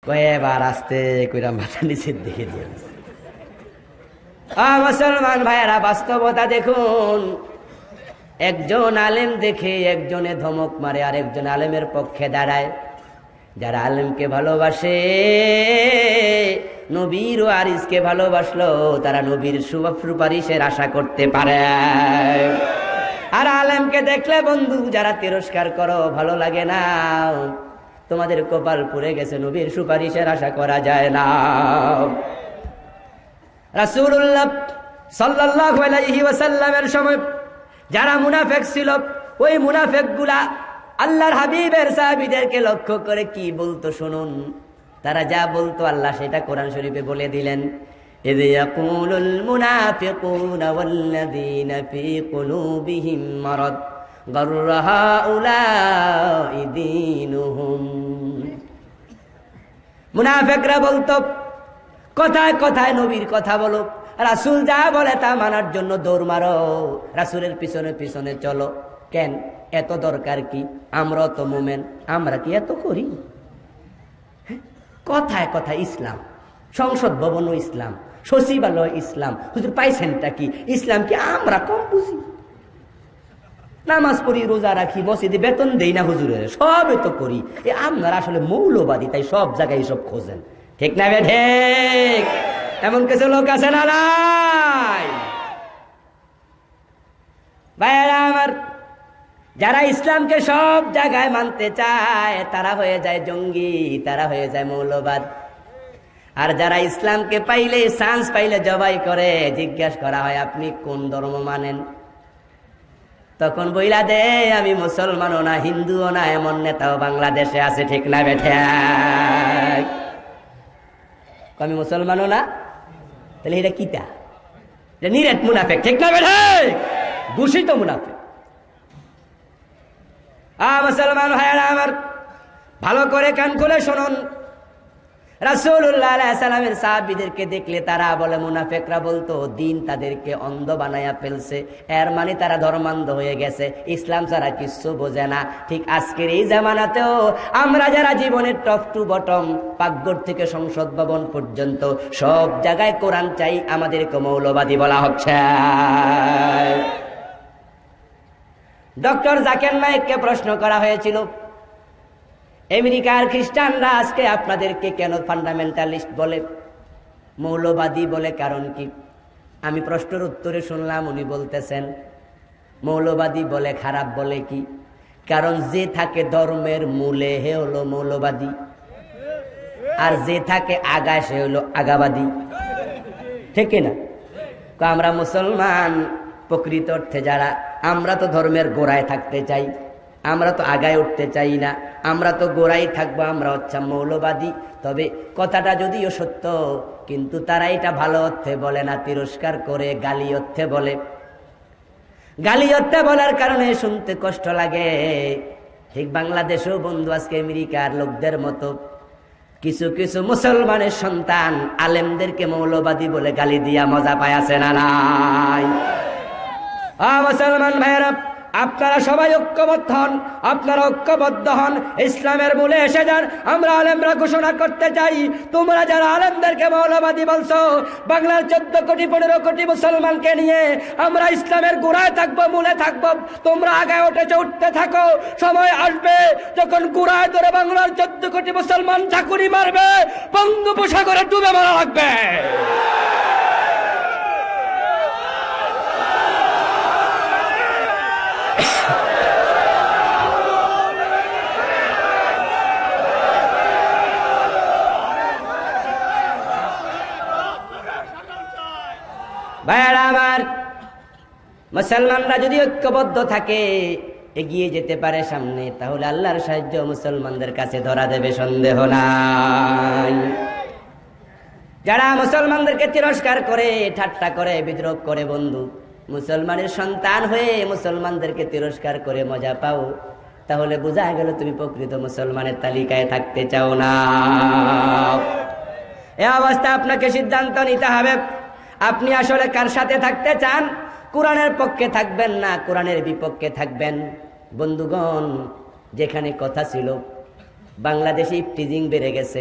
কয়েবার আস্তে কইরা মাথা নিচের দিকে দিয়ে মুসলমান ভাইয়েরা, বাস্তবতা দেখুন। একজন আলেম দেখে একজনে ধমক মারে, আর একজন আলেমের পক্ষে দাঁড়ায়। যারা আলেমকে ভালোবাসে, নবীর ওয়ারিসকে ভালোবাসলো, তারা নবীর সুপারিশের আশা করতে পারে। আর আলেমকে দেখলে বন্ধু যারা তিরস্কার করো, ভালো লাগে না, তোমাদের কপাল পুড়ে গেছে, নবীর সুপারিশের আশা করা যায় না। রাসূলুল্লাহ সাল্লাল্লাহু আলাইহি ওয়াসাল্লামের সময় যারা মুনাফিক ছিল, ওই মুনাফিকগুলা আল্লাহর হাবিবের সাহাবীদেরকে লক্ষ্য করে কি বলতো শুনুন। তারা যা বলতো আল্লাহ সেটা কোরআন শরীফে বলে দিলেন। ইয ইয়াকুলুল মুনাফিকুনা ওয়াল্লাযীনা ফী কুলুবিহিম মারাদ গাররা হাউলাই দীনুহুম। মুনাফিকরা বলতো, কথায় কথায় নবীর কথা বলো, রাসূল যা বলে তা মানার জন্য দৌড় মারো, রাসূলের পিছনে পিছনে চলো। কেন? এত দরকার কি? আমরা তো মুমিন, আমরা কি এত করি? কথায় কথায় ইসলাম, সংসদ ভবনও ইসলাম, সচিবালয় ইসলাম, হুজুর পাইছেনটা কি? ইসলাম কি আমরা কম বুঝি? নামাজ পড়ি, রোজা রাখি, মসজিদে বেতন দেই না হুজুরের, সবই তো করি। আপনারা আসলে মৌলবাদী, তাই সব জায়গায় সব খোঁজেন। ঠিক না বে ঠিক? এমন কিছু লোক আছে না নাই? ভাইরা আমার, যারা ইসলামকে সব জায়গায় মানতে চায় তারা হয়ে যায় জঙ্গি, তারা হয়ে যায় মৌলবাদ। আর যারা ইসলামকে পাইলে, চান্স পাইলে জবাই করে, জিজ্ঞাসা করা হয় আপনি কোন ধর্ম মানেন, তখন বইলা দে আমি মুসলমানও না, হিন্দুও না। এমন নেতাও বাংলাদেশে আছে। ঠিক না বেঠে? আমি মুসলমানও না, তাহলে এটা কিতা? এটা নিরেট মুনাফিক। ঠিক না বেঠে? দূষিত মুনাফিক। মুসলমান ভাইয়েরা আমার, ভালো করে কান খুলে শুনুন। রাসূলুল্লাহ আলাইহিস সালামের সাহাবীদেরকে দেখলে তারা বলে, মুনাফিকরা বলতো দিন তাদেরকে অন্ধ বানায়া ফেলছে, এর মানে তারা ধর্মান্ধ হয়ে গেছে, ইসলাম ছাড়া কিচ্ছু বোঝে না। ঠিক আজকের এই জামানাতেও আমরা যারা জীবনের টপ টু বটম, পাকঘর থেকে সংসদ ভবন পর্যন্ত সব জায়গায় কোরআন চাই, আমাদেরকে মৌলবাদী বলা হচ্ছে। ডক্টর জাকির নায়েককে প্রশ্ন করা হয়েছিল, আমেরিকার খ্রিস্টানরা আজকে আপনাদেরকে কেন ফান্ডামেন্টালিস্ট বলে, মৌলবাদী বলে, কারণ কি? আমি প্রশ্নের উত্তরে শুনলাম উনি বলতেছেন মৌলবাদী বলে খারাপ বলে কি? কারণ যে থাকে ধর্মের মূলে হে হলো মৌলবাদী, আর যে থাকে আগায় সে হলো আগাবাদী। ঠিক না? আমরা মুসলমান প্রকৃত অর্থে যারা, আমরা তো ধর্মের গোড়ায় থাকতে চাই, আমরা তো আগায় উঠতে চাই না, আমরা তো গোড়াই থাকবো, আমরা হচ্ছে মৌলবাদী। তবে কথাটা যদিও সত্য, কিন্তু তারা এটা ভালো অর্থে বলে না, তিরস্কার করে গালি অর্থে বলে। গালি অর্থে বলার কারণে শুনতে কষ্ট লাগে। ঠিক বাংলাদেশেও বন্ধু আজকে আমেরিকার লোকদের মতো কিছু কিছু মুসলমানের সন্তান আলেমদেরকে মৌলবাদী বলে গালি দিয়া মজা পায়, আছে না নাই? মুসলমান ভাইয়েরা, আপনারা সবাই ঐক্যবদ্ধ হন, আপনারা ঐক্যবদ্ধ হন, ইসলামের মূলে এসে যান। আমরা আলেমরা ঘোষণা করতে চাই, তোমরা যারা আলেমদেরকে মৌলবাদী বলছো, বাংলার 14 কোটি 15 কোটি মুসলমানকে নিয়ে আমরা ইসলামের গোড়ায় থাকবো, মূলে থাকবো। তোমরা আগায় উঠেছো, উঠতে থাকো। সময় আসবে যখন গোড়ায় ধরে বাংলার 14 কোটি মুসলমান ঝাঁকুনি মারবে, বঙ্গোপসাগরে ডুবে মারা লাগবে। ভাইয়েরা আমার, মুসলমানরা যদি ঐক্যবদ্ধ থাকে, এগিয়ে যেতে পারে সামনে, তাহলে আল্লাহর সাহায্য মুসলমানদের কাছে ধরা দেবে, সন্দেহ নাই। যারা মুসলমানদেরকে তিরস্কার করে, ঠাট্টা করে, বিদ্রোহ করে, বন্ধু মুসলমানের সন্তান হয়ে মুসলমানদেরকে তিরস্কার করে মজা পাও, তাহলে বোঝা গেল তুমি প্রকৃত মুসলমানের তালিকায় থাকতে চাও না। এই অবস্থা আপনাকে সিদ্ধান্ত নিতে হবে, আপনি আসলে কার সাথে থাকতে চান। কোরআনের পক্ষে থাকবেন না কোরআনের বিপক্ষে থাকবেন। বন্ধুগণ, যেখানে কথা ছিল বাংলাদেশে ইফটিজিং বেড়ে গেছে,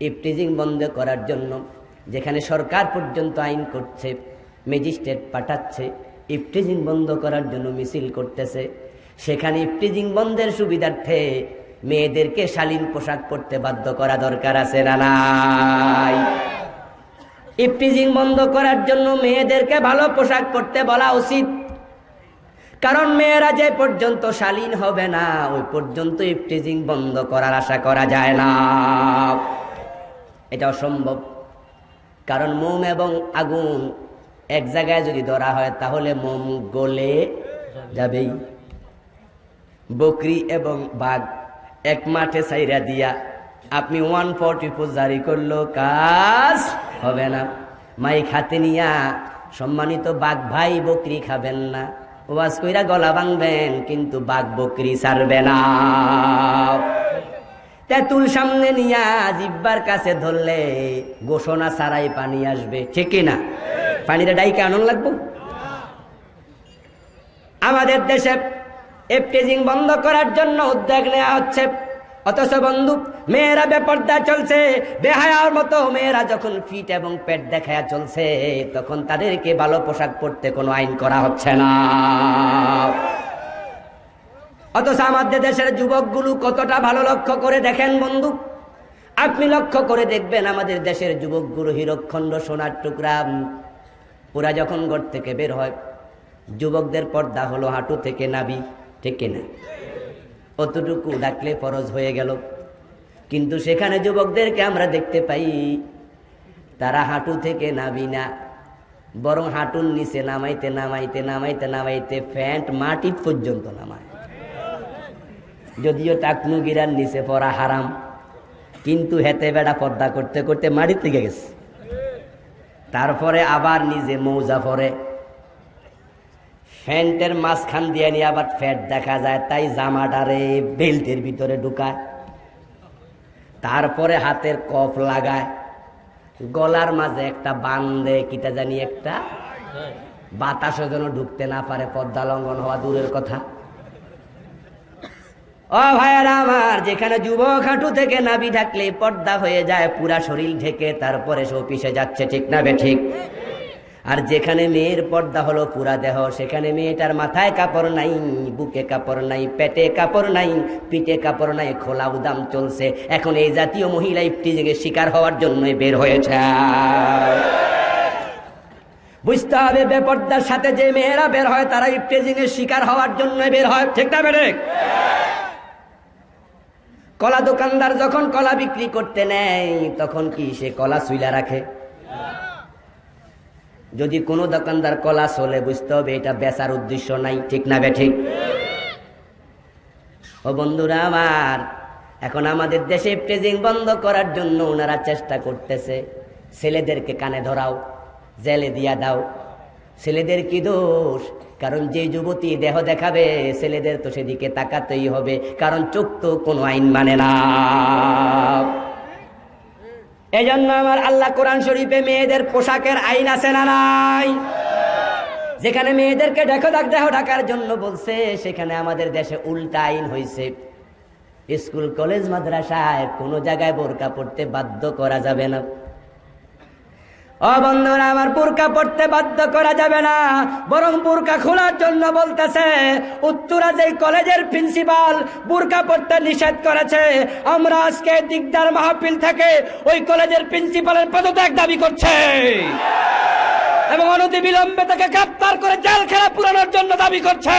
ইফটিজিং বন্ধ করার জন্য যেখানে সরকার পর্যন্ত আইন করছে, ম্যাজিস্ট্রেট পাঠাচ্ছে, ইফটিজিং বন্ধ করার জন্য মিছিল করতেছে, সেখানে ইফটিজিং বন্ধের সুবিধার্থে মেয়েদেরকে শালীন পোশাক পরতে বাধ্য করা দরকার আছে না নাই? ইফটিজিং বন্ধ করার জন্য মেয়েদেরকে ভালো পোশাক পরতে বলা উচিত, কারণ মেয়েরা যে পর্যন্ত শালীন হবে না ওই পর্যন্ত ইফটিজিং বন্ধ করার আশা করা যায় না। এটা অসম্ভব, কারণ মোম এবং আগুন এক জায়গায় যদি ধরা হয় তাহলে মোম গলে যাবেই। বকরি এবং বাঘ এক মাঠে ছাইরা দিয়া আপনি 144 জারি করলো কাজ হবে না। মাইক হাতে নিয়া সম্মানিত বাঘ ভাই বকরি খাবেন না, ওয়াজ কইরা গলা ভাঙবেন, কিন্তু বাঘ বকরি ছাড়বে না। তেঁতুল সামনে নিয়া জিব্বার কাছে ধরলে ঘোষণা ছাড়াই পানি আসবে, ঠিক না? পানিটা ডাইকে আনন্দ লাগবো। আমাদের দেশে ইফটিজিং বন্ধ করার জন্য উদ্যোগ নেওয়া হচ্ছে, অথচ বন্ধু মেয়েরা বেপর্দা চলছে, বেহায়ার মতো মেয়েরা যখন ফিট এবং পেট দেখায়া চলছে তখন তাদেরকে ভালো পোশাক পরতে কোনো আইন করা হচ্ছে না। অথচ আমাদের দেশের যুবকগুলো কতটা ভালো, লক্ষ্য করে দেখেন বন্ধু, আপনি লক্ষ্য করে দেখবেন আমাদের দেশের যুবকগুলো হীরকখণ্ড সোনার টুকরা। ওরা যখন ঘর থেকে বের হয় যুবকদের পর্দা হলো হাঁটু থেকে নাভি, ঠিক কিনা? অতটুকু ডাকলে ফরজ হয়ে গেল, কিন্তু সেখানে যুবকদেরকে আমরা দেখতে পাই তারা হাঁটু থেকে নাভি না, বরং হাঁটুর নিচে নামাইতে নামাইতে নামাইতে নামাইতে প্যান্ট মাটি পর্যন্ত নামায়। যদিও টাকনু গিরার নিচে পড়া হারাম, কিন্তু হেতে বেড়া পর্দা করতে করতে মাটির থেকে গেছে। তারপরে আবার নিজে মৌজা পরে, প্যান্টের মাঝখান দিয়ে নিয়ে আবার ফ্যাট দেখা যায়, তাই জামাটারে বেল্টের ভিতরে ঢুকায়, তারপরে হাতের কফ লাগায়, গলার মাঝে একটা বান্ধে, কিটা জানি একটা, বাতাসও যেন ঢুকতে না পারে, পর্দা লঙ্ঘন হওয়া দূরের কথা। ও ভাইয়ারা আমার, যেখানে যুবক হাঁটু থেকে নাভি ঢাকলে পর্দা হয়ে যায়, পুরা শরীর ঢেকে তারপরে সে অফিসে যাচ্ছে, ঠিক না বেঠিক? আর যেখানে মেয়ের পর্দা হলো পুরা দেহ, সেখানে মেয়েটার মাথায় কাপড় নাই, বুকে কাপড় নাই, পেটে কাপড় নাই, পিঠে কাপড় নাই, খোলা উদাম চলছে। এখন এই জাতীয় মহিলা ইফটিজিংয়ের শিকার হওয়ার জন্যই বের হয়েছে। বুঝতে হবে বেপর্দার সাথে যে মেয়েরা বের হয় তারা ইফটিজিংয়ের শিকার হওয়ার জন্য বের হয়, ঠিক না বেঠিক? কলা দোকানদার যখন কলা বিক্রি করতে নেয় তখন কি সে কলা চুইলা রাখে? যদি কোনো দোকানদার কলা চলে বুঝতে হবে এটা বেচার উদ্দেশ্য নাই, ঠিক না বেঠিক? ও বন্ধুরা আমার, এখন আমাদের দেশে ইফটিজিং বন্ধ করার জন্য ওনারা চেষ্টা করতেছে। ছেলেদেরকে কানে ধরাও, জেলে দিয়া দাও। ছেলেদের কি দোষ? কারণ যে যুবতী দেহ দেখাবে ছেলেদের তো সেদিকে তাকাতেই হবে, কারণ চোখ তো কোনো আইন মানে না। এই জন্য আমার আল্লাহ কোরআন শরীফে মেয়েদের পোশাকের আইন আছে না নাই? যেখানে মেয়েদেরকে দেহ ঢাকার জন্য বলছে, সেখানে আমাদের দেশে উল্টা আইন হয়েছে। স্কুল কলেজ মাদ্রাসায় কোনো জায়গায় বোরকা পড়তে বাধ্য করা যাবে না। ও বন্ধুরা আমার, বোরকা পড়তে বাধ্য করা যাবে না, বরং বোরকা খোলার জন্য বলতেছে। উত্তরা যেই কলেজের প্রিন্সিপাল বোরকা পড়তে নিষেধ করেছে, আমরা আজকে দিকদার মাহফিল থেকে ওই কলেজের প্রিন্সিপালের পদত্যাগ দাবি করছে এবং অনতিবিলম্বে তাকে গ্রেফতার করে জেলখানা পুরানোর জন্য দাবি করছে।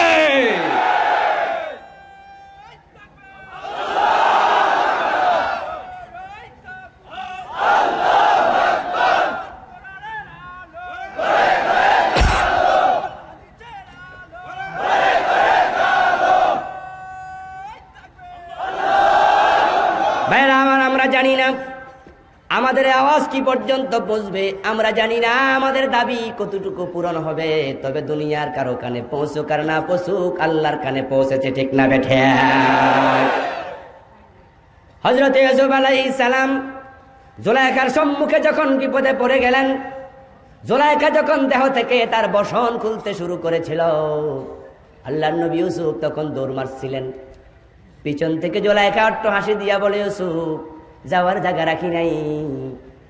আমরা জানি না আমাদের আওয়াজ কি পর্যন্ত পৌঁছবে, আমরা জানি না আমাদের দাবি কতটুকু পূরণ হবে, তবে দুনিয়ার কারো কানে পৌঁছুক আর না পৌঁছুক আল্লাহর কানে পৌঁছেছে, ঠিক না বেঠে? হযরত ইউসুফ আলাইহিস সালাম জুলাইখার সম্মুখে যখন বিপদে পড়ে গেলেন, জুলাইখা যখন দেহ থেকে তার বসন খুলতে শুরু করেছিল, আল্লাহর নবী ইউসুফ তখন দৌড় মারছিলেন। পিছন থেকে জুলাইখা অট্ট হাসি দিয়া বলে, ইউসুফ যাওয়ার জায়গা রাখি নাই,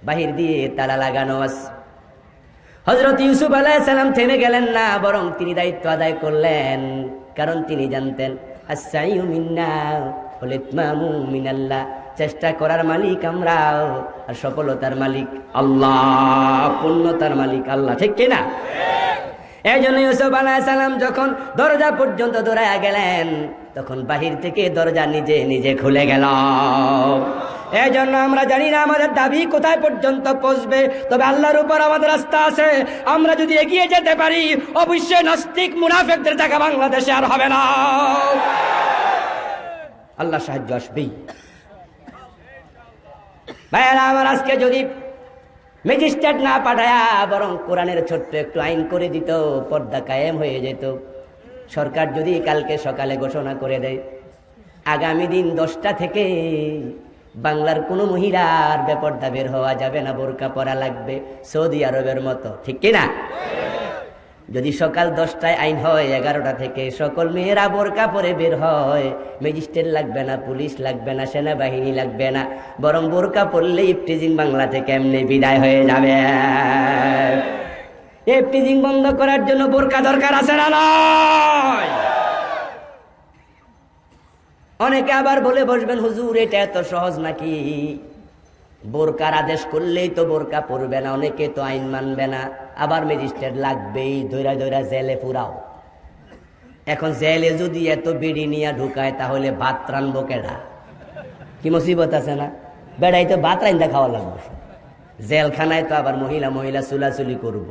বাহির দিয়ে তালা লাগানো আছে। হযরত ইউসুফ আলাইহিস সালাম থেমে গেলেন না, বরং তিনি দায়িত্ব আদায় করলেন। কারণ তিনি জানতেন আস-সাইয়ু মিন্না ওয়াল ইতমামু মিনাল্লাহ, চেষ্টা করার মালিক আমরা আর সফলতার মালিক আল্লাহ, পূর্ণতার মালিক আল্লাহ, ঠিক কিনা? এই জন্য ইউসুফ আলাইহিস সালাম যখন দরজা পর্যন্ত দৌড়ায়া গেলেন, তখন বাহির থেকে দরজা নিজে নিজে খুলে গেল। এই জন্য আমরা জানি না আমাদের দাবি কোথায় পর্যন্ত পৌঁছবে, তবে আল্লাহর উপর আমাদের আস্থা আছে। আমরা যদি এগিয়ে যেতে পারি, অবশ্যই নাস্তিক মুনাফিকদের জায়গা বাংলাদেশে আর হবে না। আল্লাহ সাহায্য আসবেই। ভাইয়ারা আমার, আজকে যদি ম্যাজিস্ট্রেট না পাঠায়া বরং কোরআনের ছোট্ট একটু আইন করে দিত, পর্দা কায়েম হয়ে যেত। সরকার যদি কালকে সকালে ঘোষণা করে দেয় আগামী দিন 10টা থেকে বাংলার কোনো মহিলার বেপর্দা বের হওয়া যাবে না, বোরকা পরা লাগবে, সৌদি আরবের মতো, ঠিক কিনা? যদি সকাল 10টায় আইন হয়, 11টা থেকে সকল মেয়েরা বোরকা পরে বের হয়, ম্যাজিস্ট্রেট লাগবে না, পুলিশ লাগবে না, সেনাবাহিনী লাগবে না, বরং বোরকা পরলে ইফটিজিং বাংলা থেকে এমনি বিদায় হয়ে যাবে। ইফটিজিং বন্ধ করার জন্য বোরকা দরকার আছে না নয়? অনেকে আবার বলে বসবেন, হুজুর এটা এত সহজ নাকি? বোরকার আদেশ করলেই তো বোরকা পরবে না, অনেকে তো আইন মানবে না, আবার ম্যাজিস্ট্রেট লাগবেই, ধৈরা ধৈরা জেলে পুরাও। এখন জেলে যদি এত বিড়ি নিয়ে ঢুকায়, তাহলে ভাত রানবো কেডা? কি মুসিবত আছে না? বেড়াই তো ভাত রান্দা খাওয়া লাগবে, জেলখানায় তো আবার মহিলা মহিলা চুলাচুলি করব।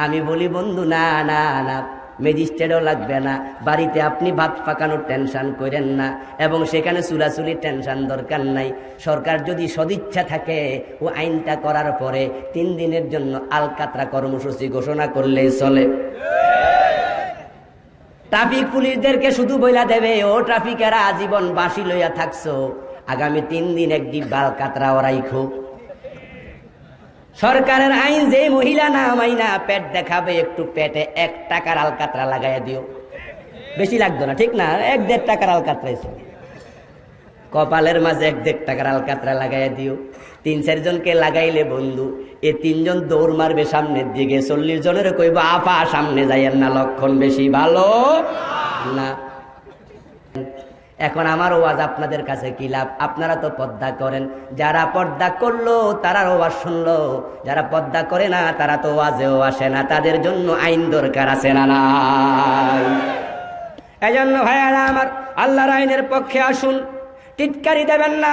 আমি বলি বন্ধু, না না না, ম্যাজিস্ট্রেটও লাগবে না, বাড়িতে আপনি ভাত পাকানোর টেনশন করেন না, এবং সেখানে চুলাচুলির টেনশন দরকার নাই। সরকার যদি সদিচ্ছা থাকে, ও আইনটা করার পরে 3 দিনের জন্য আলকাতরা কর্মসূচি ঘোষণা করলেই চলে। ট্রাফিক পুলিশদেরকে শুধু বইলা দেবে, ও ট্রাফিকেরা আজীবন বাঁশি লইয়া থাকছো, আগামী 3 দিন একদিন আলকাতরা ওরাইখো। সরকারের আইন, যে মহিলা না মাইনা পেট দেখাবে, একটু পেটে 1 টাকার আলকাতরা লাগাইয়া দিও, বেশি লাগতো না, ঠিক না? 1-1.5 টাকার আলকাতরা, কপালের মাঝে 1-1.5 টাকার আলকাতরা লাগাইয়া দিও। 3-4 জনকে লাগাইলে বন্ধু, এ 3 জন দৌড় মারবে সামনের দিকে, 40 জনের কইব আপা সামনে যাইয়েন না, লক্ষণ বেশি ভালো না। এখন আমার ওয়াজ আপনাদের কাছে কি লাভ? আপনারা তো পর্দা করেন, যারা পর্দা করলো তারা ওয়াজ শুনলো, যারা পর্দা করে না তারা তো ওয়াজেও আসে না। তাদের জন্য আইন দরকার আছে না নাই? এজন্য ভাইয়ারা আমার, আল্লাহর আইনের পক্ষে আসুন। টিটকারি দেবেন না,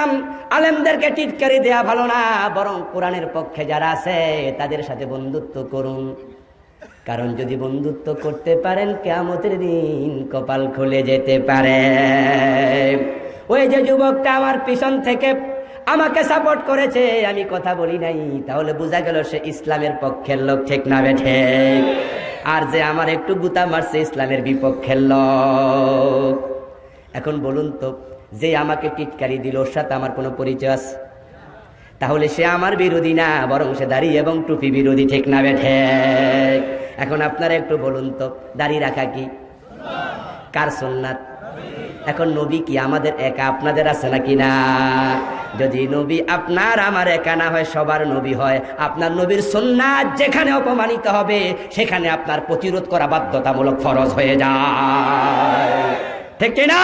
আলেমদেরকে টিটকারি দেয়া ভালো না, বরং কোরআনের পক্ষে যারা আছে তাদের সাথে বন্ধুত্ব করুন। কারণ যদি বন্ধুত্ব করতে পারেন, কিয়ামতের দিন কপাল খুলে যেতে পারে। ওই যে যুবকটা আমার পিছন থেকে আমাকে সাপোর্ট করেছে, আমি কথা বলি নাই, তাহলে বোঝা গেল সে ইসলামের পক্ষের লোক, ঠিক না বেঠে? আর যে আমার একটু গুতা মারছে, ইসলামের বিপক্ষের লোক। এখন বলুন তো, যে আমাকে টিটকারি দিল, ওর সাথে আমার কোনো পরিচয় আছে? তাহলে সে আমার বিরোধী না, বরং সে দাড়ি এবং টুপি বিরোধী, ঠিক না বেঠে? এখন আপনারা একটু বলুন তো, দাড়ি রাখা কি কার সুন্নাত? এখন নবী কি আমাদের একা, আপনাদের আছে নাকি না? যদি নবী আপনার আমার একা না হয়, সবার নবী হয়, আপনার নবীর সুন্নাত যেখানে অপমানিত হবে, সেখানে আপনার প্রতিরোধ করা বাধ্যতামূলক, ফরজ হয়ে যায়, ঠিক কিনা?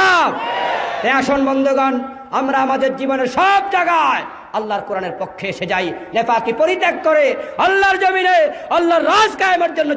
আসুন বন্ধুগণ, আমরা আমাদের জীবনের সব জায়গায় আল্লাহর কোরআনের পক্ষে এসে যাই, নেফাকি পরিত্যাগ করে আল্লাহর জমিনে আল্লাহর রাজ কায়েমের জন্য